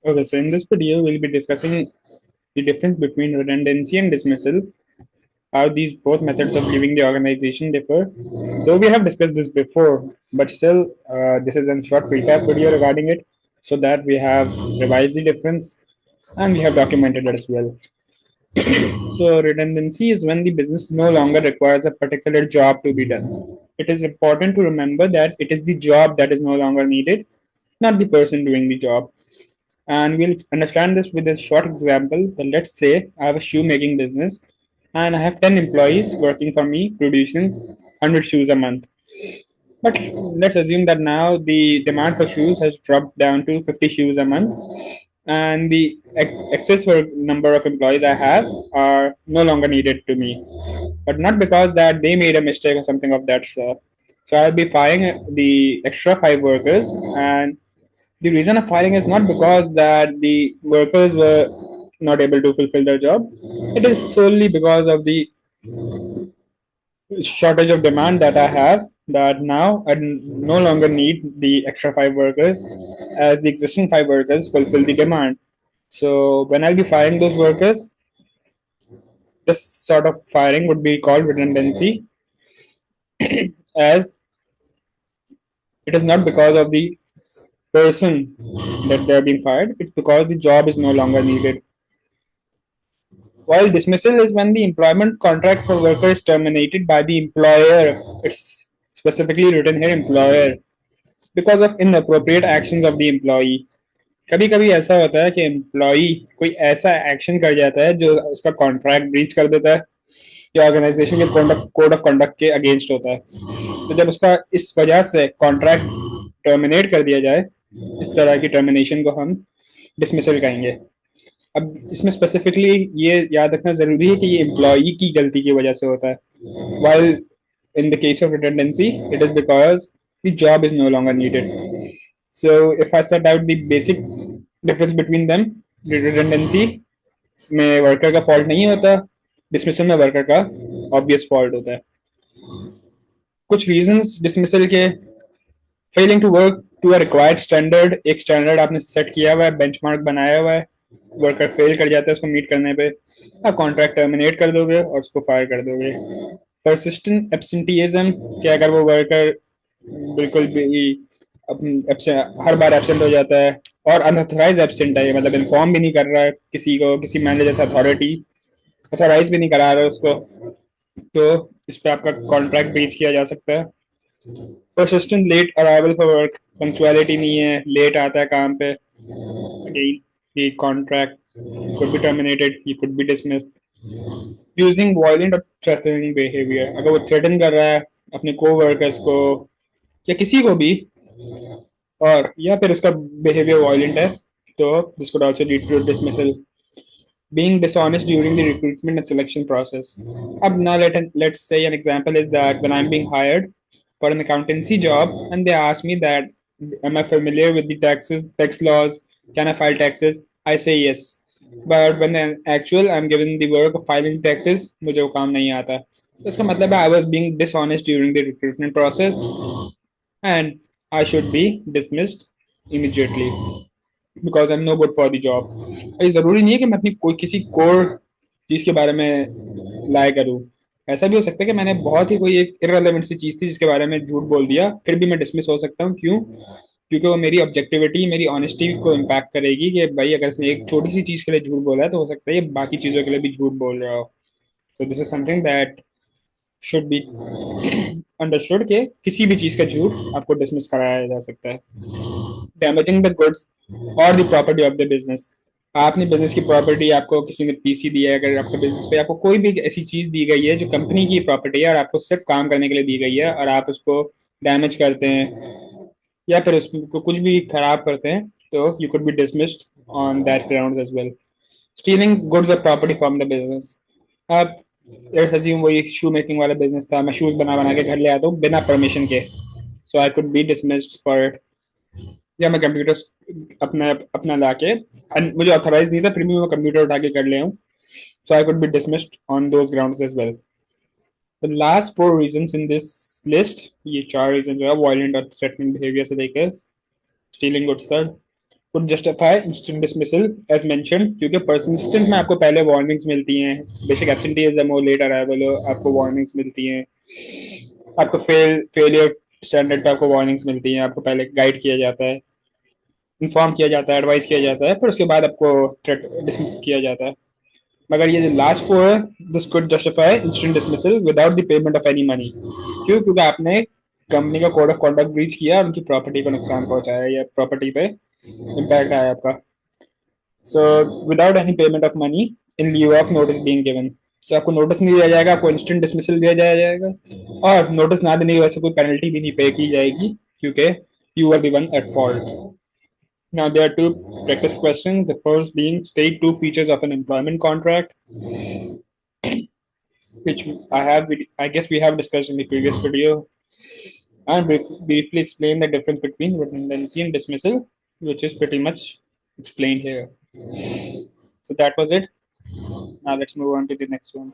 Okay, so in this video, we'll be discussing the difference between redundancy and dismissal, how these both methods of leaving the organization differ. Though we have discussed this before, but still, this is a short recap video regarding it so that we have revised the difference and we have documented it as well. So, redundancy is when the business no longer requires a particular job to be done. It is important to remember that it is the job that is no longer needed, not the person doing the job. And we'll understand this with a short example. That let's say I have a shoemaking business and I have 10 employees working for me producing 100 shoes a month. But let's assume that now the demand for shoes has dropped down to 50 shoes a month, and the excess number of employees I have are no longer needed to me. But not because that they made a mistake or something of that sort. So I'll be firing the extra 5 workers, and the reason of firing is not because that the workers were not able to fulfill their job. It is solely because of the shortage of demand that I have, that now I no longer need the extra 5 workers, as the existing 5 workers fulfill the demand. So when I'll be firing those workers, this sort of firing would be called redundancy, as it is not because of the person that they're being fired, it's because the job is no longer needed. While dismissal is when the employment contract for worker is terminated by the employer. It's specifically written here employer because of inappropriate actions of the employee. कभी कभी ऐसा होता है कि employee कोई ऐसा action कर जाता है जो उसका कॉन्ट्रैक्ट ब्रीच कर देता है या ऑर्गेनाइजेशन के कोड ऑफ कंडक्ट के अगेंस्ट होता है। तो जब उसका इस वजह से कॉन्ट्रैक्ट टर्मिनेट कर दिया जाए, इस तरह की टर्मिनेशन को हम डिसमिसल कहेंगे। अब इसमें स्पेसिफिकली ये याद रखना जरूरी है कि ये एम्प्लॉई की गलती की वजह से होता है। While in the case of redundancy it is because the job is no longer needed. So if I set out the basic difference between them, redundancy में वर्कर का फॉल्ट नहीं होता, डिसमिसल में वर्कर का ऑब्वियस फॉल्ट होता है। कुछ reasons dismissal के: failing to work to a required standard, एक स्टैंडर्ड आपने सेट किया हुआ है, बेंचमार्क बनाया हुआ है, वर्कर फेल कर जाता है उसको मीट करने पे, आप कॉन्ट्रैक्ट टर्मिनेट कर दोगे और उसको फायर कर दोगे। परसिस्टेंट एब्सेंटीजम, कि अगर वो वर्कर बिल्कुल भी हर बार एब्सेंट हो जाता है और अनऑथराइज एब्सेंट है, मतलब इन्फॉर्म भी नहीं कर रहा है किसी को, किसी मैनेजर अथॉरिटी ऑथराइज भी नहीं करा रहा है उसको, तो इस पर आपका कॉन्ट्रैक्ट ब्रीच किया जा सकता है। Persistent late arrival for work, punctuality नहीं है, लेट आता है काम पे, again the contract could be terminated, he could be dismissed. Using violent or threatening behavior, अगर वो threaten कर रहा है अपने co-workers को या किसी को भी, और या फिर उसका behavior violent है, तो this could also lead to dismissal. Being dishonest during the recruitment and selection process. अब now let's say an example is that when I'm being hired for an accountancy job and they ask me that am I familiar with the tax laws, can I file taxes, I say yes. But when in actual I'm given the work of filing taxes, मुझे वो काम नहीं आता। तो इसका मतलब है I was being dishonest during the recruitment process and I should be dismissed immediately because I'm no good for the job. ये जरूरी नहीं है कि मैं अपनी कोई किसी कोर चीज के बारे में लाया करूँ। ऐसा भी हो सकता है कि मैंने बहुत ही कोई एक इररेलेवेंट सी चीज थी जिसके बारे में झूठ बोल दिया, फिर भी मैं डिसमिस हो सकता हूँ। क्यों? क्योंकि वो मेरी ऑब्जेक्टिविटी, मेरी ऑनेस्टी को इम्पैक्ट करेगी कि भाई अगर इसने एक छोटी सी चीज के लिए झूठ बोला है तो हो सकता है ये बाकी चीजों के लिए भी झूठ बोल रहा हो। तो this is something that should be understood कि किसी भी चीज का झूठ आपको डिसमिस कराया जा सकता है। डैमेजिंग द गुड्स और the property of the business, आपने बिजनेस की प्रॉपर्टी, आपको किसी ने पीसी दिया है, अगर आपके बिजनेस पे आपको कोई भी ऐसी चीज दी गई है जो कंपनी की प्रॉपर्टी है और आपको सिर्फ काम करने के लिए दी गई है और आप उसको डैमेज करते हैं या फिर उसको कुछ भी खराब करते हैं, तो you could be dismissed on that ground as well. Stealing goods और प्रॉपर्टी फ्रॉम द बिजनेस, अब लेट्स अज्यूम वो एक शू मेकिंग वाला बिजनेस था, मैं शूज बना बना के घर ले आता हूँ बिना परमिशन के, so I could be dismissed for it. या मैं कंप्यूटर अपना अपना लाके, मुझे ऑथराइज नहीं था फिर भी मैं कंप्यूटर उठा के कर ले हूँ, so I could be dismissed on those grounds as well. The last 4 reasons in this list, ये 4 reasons जो है violent और threatening behavior से लेकर stealing goods तक, could justify instant dismissal as mentioned, क्योंकि persistent में आपको पहले warnings मिलती हैं, बेशक absenteeism हो, late arrival हो, आपको warnings मिलती हैं, आपको failure standard पे आपको warnings मिलती हैं, आपको पहले guide किया जाता है, inform किया जाता है, advise किया जाता है, फिर उसके बाद आपको dismiss किया जाता है. मगर ये जो लास्ट फोर है, this could justify instant dismissal without the payment of any money. क्यों? क्योंकि आपने कंपनी का कोड ऑफ कॉन्डक्ट ब्रीच किया, उनकी प्रॉपर्टी को नुकसान पहुंचाया या प्रॉपर्टी पे इम्पैक्ट आया आपका. So without any payment of money in lieu of notice being given. So आपको नोटिस नहीं दिया जाएगा, आपको इंस्टेंट डिसमिसल दिया जाएगा, और नोटिस ना देने की वजह से कोई पेनल्टी भी नहीं पे की जाएगी, क्योंकि you are the one at fault. Now there are two practice questions. The first being state two features of an employment contract, which I guess we have discussed in the previous video, and briefly explain the difference between redundancy and dismissal, which is pretty much explained here. So that was it. Now let's move on to the next one.